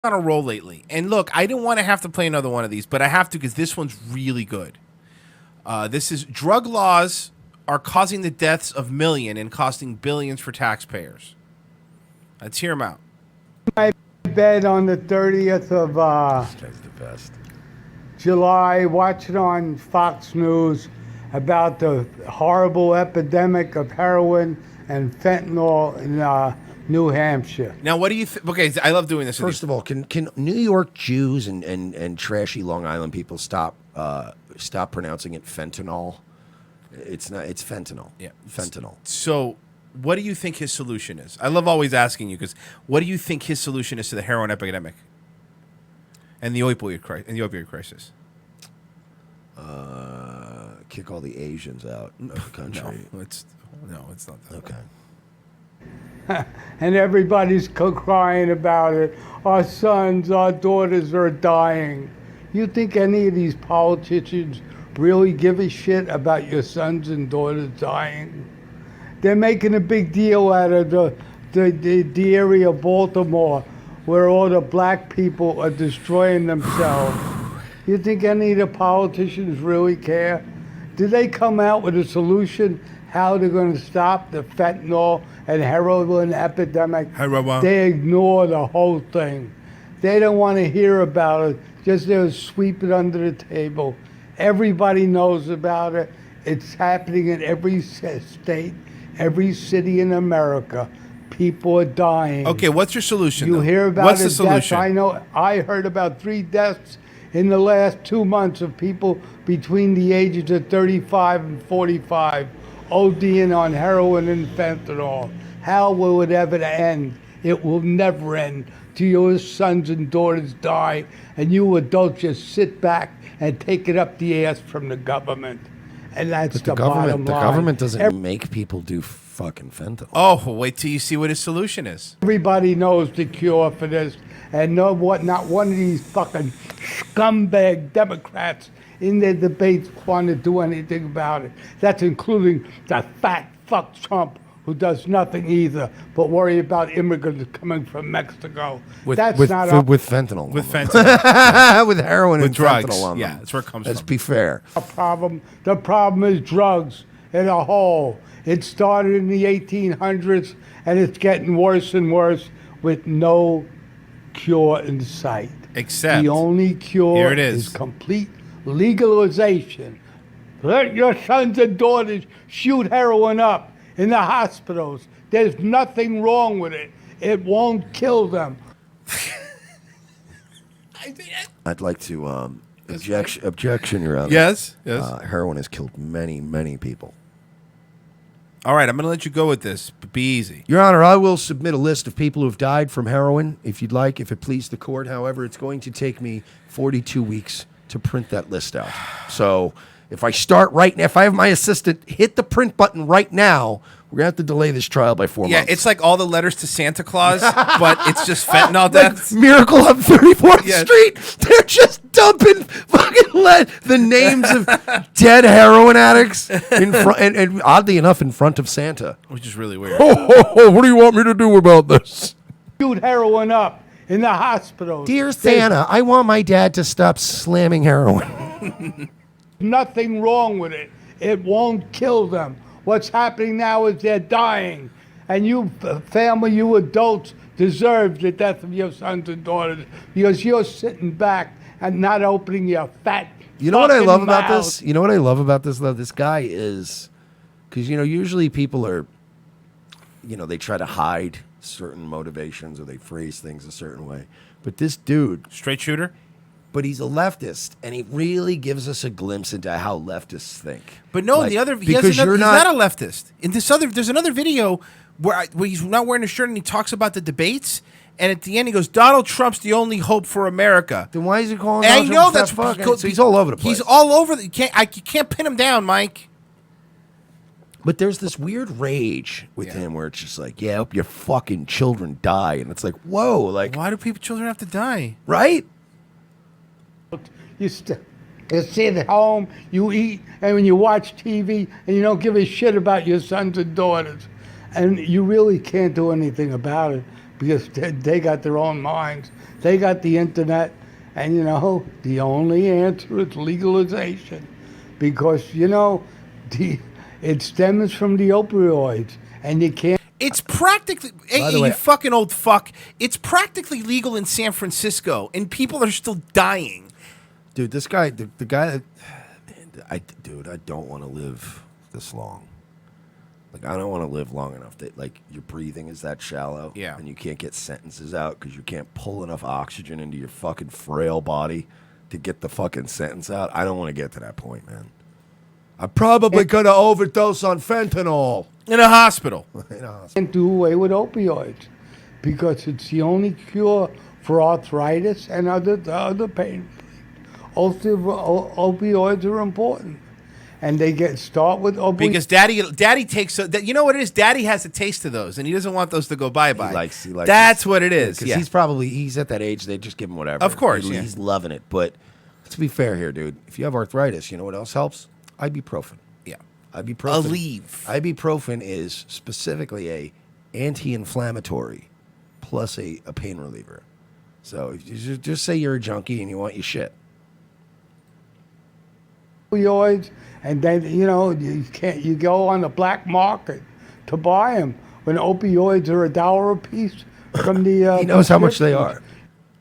on a roll lately. And look, I didn't want to have to play another one of these, but I have to because this one's really good. This is drug laws are causing the deaths of millions and costing billions for taxpayers. Let's hear them out. My bed on the 30th of This guy's the best. July, watching on Fox News about the horrible epidemic of heroin and fentanyl in New Hampshire. Now, what do you think? Okay, I love doing this. First of all, can New York Jews and trashy Long Island people stop pronouncing it fentanyl? It's not. It's fentanyl. Yeah, fentanyl. So, what do you think his solution is? I love always asking you because what do you think his solution is to the heroin epidemic and the opioid crisis? Kick all the Asians out of the country. No, it's not that. Okay. And everybody's crying about it. Our sons, our daughters are dying. You think any of these politicians really give a shit about your sons and daughters dying? They're making a big deal out of the area of Baltimore where all the black people are destroying themselves. You think any of the politicians really care? Do they come out with a solution how they're going to stop the fentanyl and heroin epidemic? Heroin. They ignore the whole thing. They don't want to hear about it. Just they'll sweep it under the table. Everybody knows about it. It's happening in every state, every city in America. People are dying. Okay, what's your solution? You though? hear about what's the deaths. solution? I know. I heard about 3 deaths in the last 2 months of people between the ages of 35 and 45 ODing on heroin and fentanyl. How will it ever end? It will never end till your sons and daughters die and you adults just sit back and take it up the ass from the government. And that's But the bottom line. the government doesn't make people do fucking fentanyl. Oh, well, wait till you see what his solution is. Everybody knows the cure for this, and know what? Not one of these fucking scumbag Democrats in their debates want to do anything about it. That's including the fat fuck Trump, who does nothing either but worry about immigrants coming from Mexico. With fentanyl. With fentanyl. With heroin With and drugs. fentanyl on them. Yeah, that's where it comes Let's from. be fair. A problem. The problem is drugs in a whole. It started in the 1800s, and it's getting worse and worse with no cure in sight. Except the only cure here it is. complete legalization. Let your sons and daughters shoot heroin up in the hospitals. There's nothing wrong with it. It won't kill them. I'd like to objection, Your Honor. Yes. Heroin has killed many, many people. All right, I'm going to let you go with this, but be easy. Your Honor, I will submit a list of people who have died from heroin, if you'd like, if it please the court. However, it's going to take me 42 weeks to print that list out. So if I start right now, if I have my assistant hit the print button right now, we're going to have to delay this trial by 4 months. Yeah, it's like all the letters to Santa Claus, but it's just fentanyl deaths. Miracle on 34th Street. They're just dumping fucking the names of dead heroin addicts in front, and oddly enough, in front of Santa. Which is really weird. What do you want me to do about this? Shoot heroin up in the hospitals. Dear Santa, I want my dad to stop slamming heroin. Nothing wrong with it. It won't kill them. What's happening now is they're dying. And you family, you adults deserve the death of your sons and daughters because you're sitting back and not opening your fat You know what I fucking love about mouth. this? You know what I love about this, though? This guy is, because, usually people are, they try to hide certain motivations or they phrase things a certain way. But this dude. Straight shooter? But he's a leftist, and he really gives us a glimpse into how leftists think. But no, Like, he's not a leftist. In there's another video where he's not wearing a shirt and he talks about the debates, and at the end he goes, "Donald Trump's the only hope for America." Then why is he calling? And I Donald know Trump that's fat fucking. So he's all over the place. He's all over. You can't pin him down, Mike. But there's this weird rage with him where it's just like, yeah, I hope your fucking children die, and it's like, whoa, like, why do children have to die? Right? You sit at home, you eat, and when you watch TV, and you don't give a shit about your sons and daughters. And you really can't do anything about it because they got their own minds. They got the internet, and the only answer is legalization, because it stems from the opioids, and you can't. It's practically, By the you way- fucking old fuck. It's practically legal in San Francisco, and people are still dying. Dude, this guy, the guy, I don't want to live this long. Like, I don't want to live long enough that, like, your breathing is that shallow. Yeah. And you can't get sentences out because you can't pull enough oxygen into your fucking frail body to get the fucking sentence out. I don't want to get to that point, man. I probably could have overdosed on fentanyl. In a hospital. Can't do away with opioids, because it's the only cure for arthritis and other pain. Opioids are important, and they start with opioids. Because daddy takes, you know what it is? Daddy has a taste of those, and he doesn't want those to go bye-bye. He likes That's what it is. Because Yeah. he's at that age, they just give him whatever. Of course, yeah. He's loving it. But let's be fair here, dude. If you have arthritis, you know what else helps? Ibuprofen. Yeah. Ibuprofen. Aleve. Ibuprofen is specifically a anti-inflammatory plus a pain reliever. So if you just say you're a junkie and you want your shit. Opioids, and then you go on the black market to buy them when opioids are $1 a piece from the. He knows how much they are.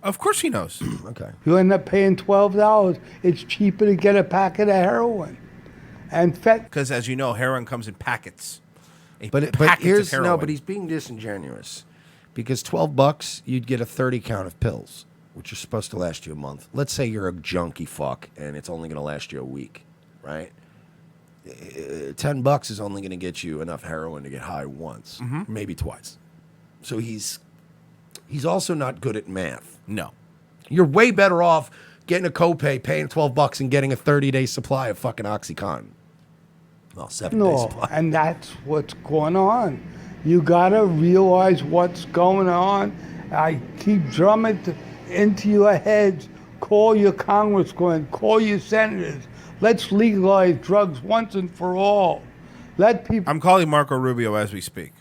Of course he knows. Okay. You end up paying $12. It's cheaper to get a packet of heroin, and Because, as you know, heroin comes in packets. But Packets of heroin. but he's being disingenuous, because $12 you'd get a 30 count of pills, which are supposed to last you a month. Let's say you're a junkie fuck and it's only going to last you a week, right? $10 is only going to get you enough heroin to get high once, maybe twice. So he's also not good at math. No. You're way better off getting a copay, paying $12, and getting a 30-day supply of fucking OxyContin. Well, 7 days no, supply. and that's what's going on. You gotta realize what's going on. I keep drumming into your heads. Call your congressmen, call your senators. Let's legalize drugs once and for all. Let people I'm calling Marco Rubio as we speak.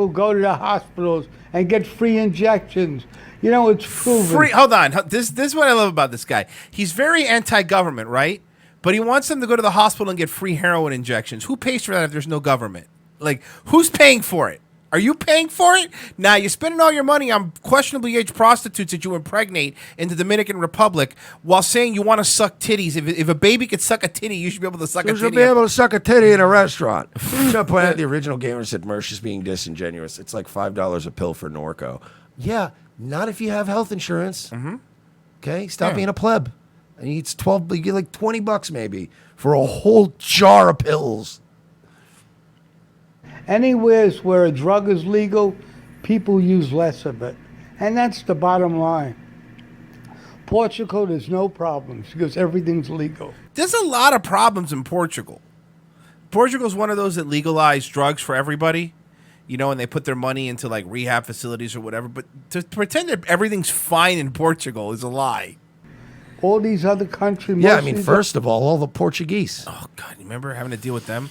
go to the hospitals and get free injections. It's proven. Hold on. This is what I love about this guy. He's very anti-government, right? But he wants them to go to the hospital and get free heroin injections. Who pays for that if there's no government? Like, who's paying for it? Are you paying for it? Now, you're spending all your money on questionably aged prostitutes that you impregnate in the Dominican Republic while saying you want to suck titties. If a baby could suck a titty, you should be able to suck a You titty. should be able to suck a titty in a restaurant. The original gamer said Mersh is being disingenuous. It's like $5 a pill for Norco. Yeah, not if you have health insurance. Mm-hmm. Okay, stop being a pleb. And it's 12. You get like $20 maybe for a whole jar of pills. Anywhere where a drug is legal, people use less of it. And that's the bottom line. Portugal, there's no problems because everything's legal. There's a lot of problems in Portugal. Portugal's one of those that legalize drugs for everybody, and they put their money into like rehab facilities or whatever. But to pretend that everything's fine in Portugal is a lie. All these other countries. Yeah, I mean, first of all the Portuguese. Oh God, you remember having to deal with them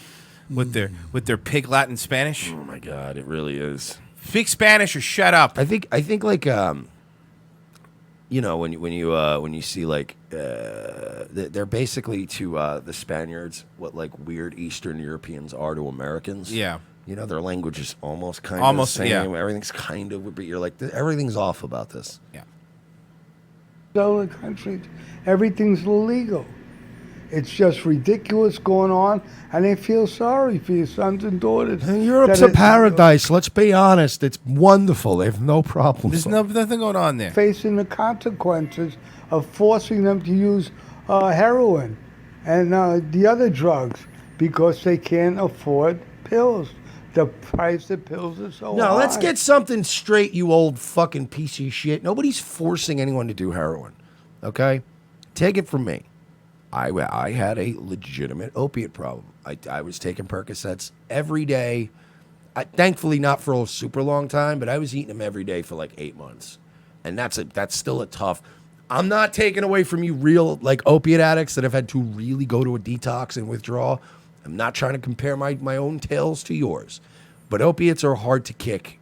with their pig Latin Spanish? Oh my God, it really is. Speak Spanish or shut up. I think like when you see like they're basically to the Spaniards what like weird Eastern Europeans are to Americans. Yeah. Their language is almost kind of the same. Yeah. Everything's kind of, but you're like everything's off about this. Yeah. Other countries, everything's illegal. It's just ridiculous going on, and they feel sorry for your sons and daughters. And Europe's that a paradise. Let's be honest. It's wonderful. They have no problems. There's nothing going on there. Facing the consequences of forcing them to use heroin and the other drugs because they can't afford pills. The price of pills is so high. No, let's get something straight, you old fucking piece of shit. Nobody's forcing anyone to do heroin, okay? Take it from me. I had a legitimate opiate problem. I was taking Percocets every day. Thankfully, not for a super long time, but I was eating them every day for like 8 months. And that's still a tough... I'm not taking away from you real like opiate addicts that have had to really go to a detox and withdraw. I'm not trying to compare my own tales to yours. But opiates are hard to kick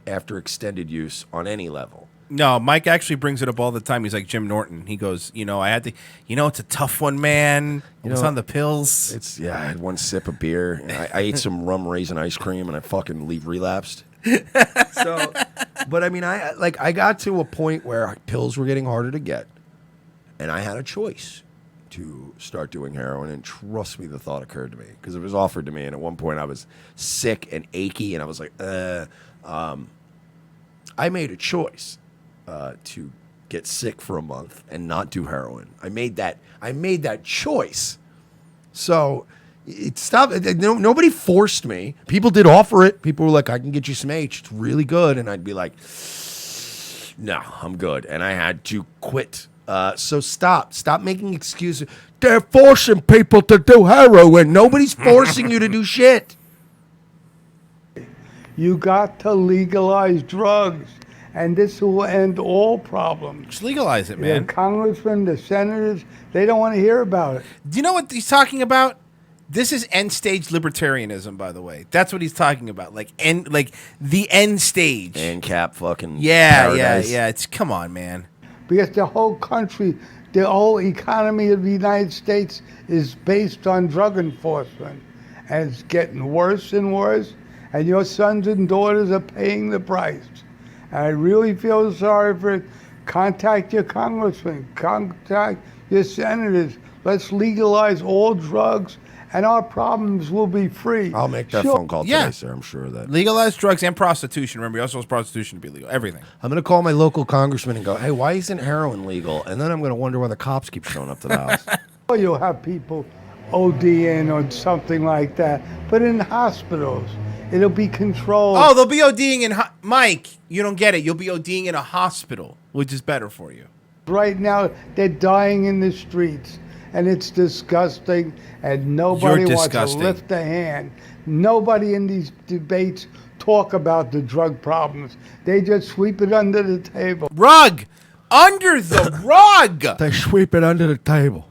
after extended use on any level. No, Mike actually brings it up all the time. He's like Jim Norton. He goes, I had to, it's a tough one, man. I was on the pills. I had one sip of beer. And I ate some rum raisin ice cream, and I fucking relapsed. So, but I mean, I got to a point where pills were getting harder to get, and I had a choice to start doing heroin. And trust me, the thought occurred to me because it was offered to me. And at one point, I was sick and achy, and I was like, I made a choice to get sick for a month and not do heroin. I made that choice. So it stopped. Nobody forced me. People did offer it. People were like, I can get you some H. It's really good. And I'd be like, no, I'm good. And I had to quit. So stop making excuses. They're forcing people to do heroin. Nobody's forcing you to do shit. You got to legalize drugs, and this will end all problems. Just legalize it, man. The congressmen, the senators, they don't want to hear about it. Do you know what he's talking about? This is end stage libertarianism, by the way. That's what he's talking about. Like the end stage. And cap fucking paradise. Yeah. It's come on, man. Because the whole country, the whole economy of the United States is based on drug enforcement. And it's getting worse and worse. And your sons and daughters are paying the price. And I really feel sorry for it. Contact your congressman. Contact your senators. Let's legalize all drugs, and our problems will be free. I'll make that phone call today, sir. I'm sure of that. Legalize drugs and prostitution. Remember, he also wants prostitution to be legal. Everything. I'm going to call my local congressman and go, hey, why isn't heroin legal? And then I'm going to wonder why the cops keep showing up to the house. Well, you'll have people ODing or something like that. But in hospitals, it'll be controlled. Oh, they'll be ODing in... Mike, you don't get it. You'll be ODing in a hospital, which is better for you. Right now, they're dying in the streets. And it's disgusting, and nobody wants to lift a hand. Nobody in these debates talk about the drug problems. They just sweep it under the table. Rug! Under the rug! They sweep it under the table.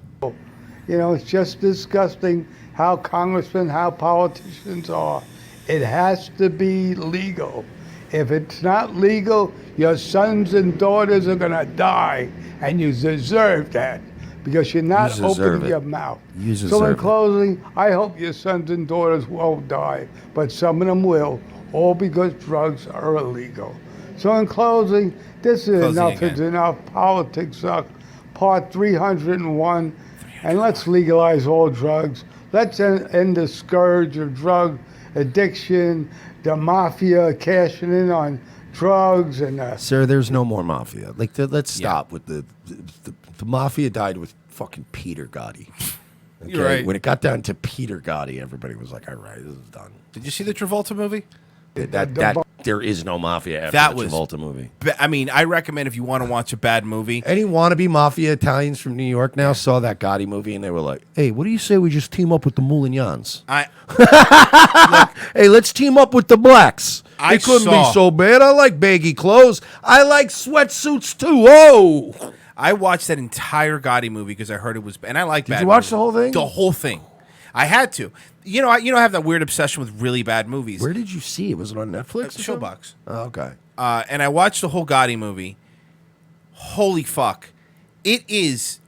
It's just disgusting how congressmen, how politicians are. It has to be legal. If it's not legal, your sons and daughters are going to die, and you deserve that. Because you're not opening your mouth. So in closing, I hope your sons and daughters won't die, but some of them will, all because drugs are illegal. So in closing, this is Enough is Enough. Politics Suck, part 301. And let's legalize all drugs. Let's end the scourge of drug addiction, the mafia cashing in on drugs. And Sir, there's no more mafia. Let's stop with the mafia died with fucking Peter Gotti. Okay? You're right. When it got down to Peter Gotti, everybody was like, all right, this is done. Did you see the Travolta movie? There is no mafia after the Travolta movie. I mean, I recommend if you want to watch a bad movie. Any wannabe mafia Italians from New York now saw that Gotti movie and they were like, hey, what do you say we just team up with the Moulignans? Hey, let's team up with the blacks. It couldn't be so bad. I like baggy clothes. I like sweatsuits too. Oh! I watched that entire Gotti movie because I heard it was, and I like bad movies. Did you watch the whole thing? The whole thing. I had to. I have that weird obsession with really bad movies. Where did you see it? Was it on Netflix? Showbox. Oh, okay. And I watched the whole Gotti movie. Holy fuck. It is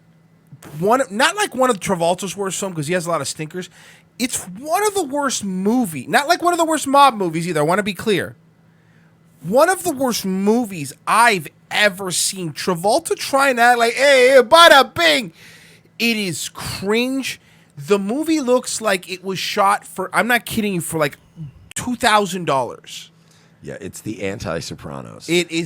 not like one of Travolta's worst films because he has a lot of stinkers. It's one of the worst movies. Not like one of the worst mob movies either. I want to be clear. One of the worst movies I've ever seen. Travolta trying to act like, hey, bada bing. It is cringe. The movie looks like it was shot for, I'm not kidding you, for like $2,000. Yeah, it's the anti-Sopranos. It is